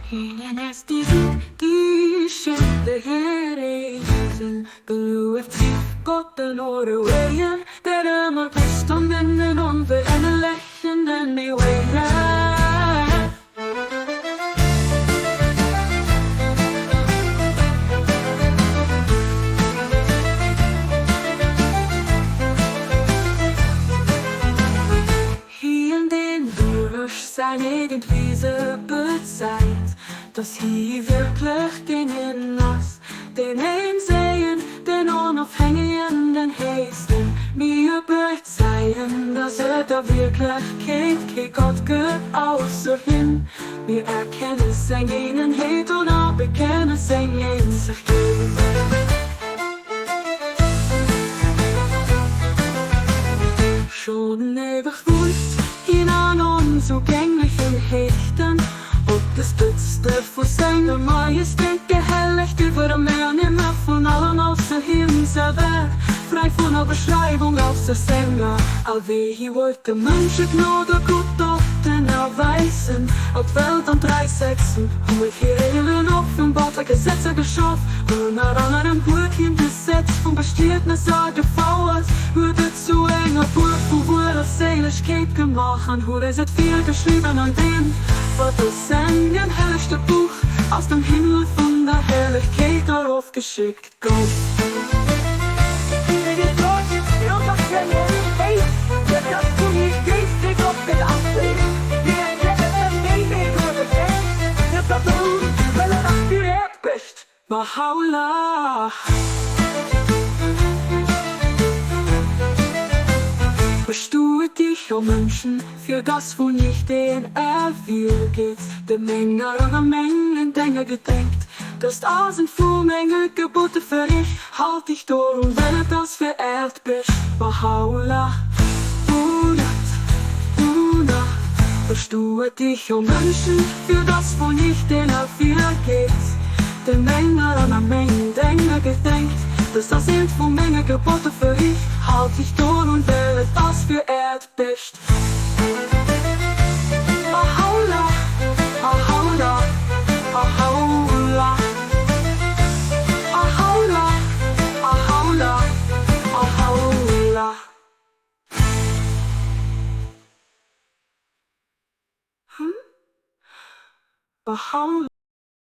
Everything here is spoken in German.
Hienes die skilde her i husen. Blue got the Norwegian. That I'm a best on the on the election anyway. Sein irgendwie so bezahlt, dass hier wirklich gingen nass. Den Einsehen, den Unabhängigen, den Hästen, mir bezeigen, dass da Wirklichkeit kein Gott geht außer hin. Wir erkennen sein Gehenheit und auch bekennen sein sich geben. Schon ewig wusst, hinein unzugänglichen Hechten und das Letzte von seiner Majestät gehelligt über den Meer, nimmer von allen außer Himmelswelt, frei von der Beschreibung außer Sänger. All wie wollte Menschen Gnade gut Gotten erweisen, auf Welt und drei Sechsen, und mit ihren offenbarte Gesetze geschaffen, und an einem Brückchen Gesetz von bestehenden Sage Fauers, würde zu enger Buch, wo das Seligkeit gemacht, wo es hat viel geschrieben an dem, was das Sänger hellste Buch aus dem Himmel von der Herrlichkeit darauf geschickt kommt. Baha'u'llah. Bestuhe dich, o Menschen, für das, wo nicht den Erwil geht. Der Menge einer Mengen Dinge gedenkt, dass tausend Menge Gebote für dich, halt dich durch und wenn du das verehrt bist. Baha'u'llah, bestuhe dich, o Menschen, für das, wo nicht den Erwil geht. Der Menge einer Mengen Dinge gedenkt, dass das sind von Menge Gebote für dich, halt dich durch und wähle das verehrt bist. Baha'u'llah, Baha'u'llah, Baha'u'llah, Baha'u'llah, Baha'u'llah, Baha'u'llah. Baha'u'llah.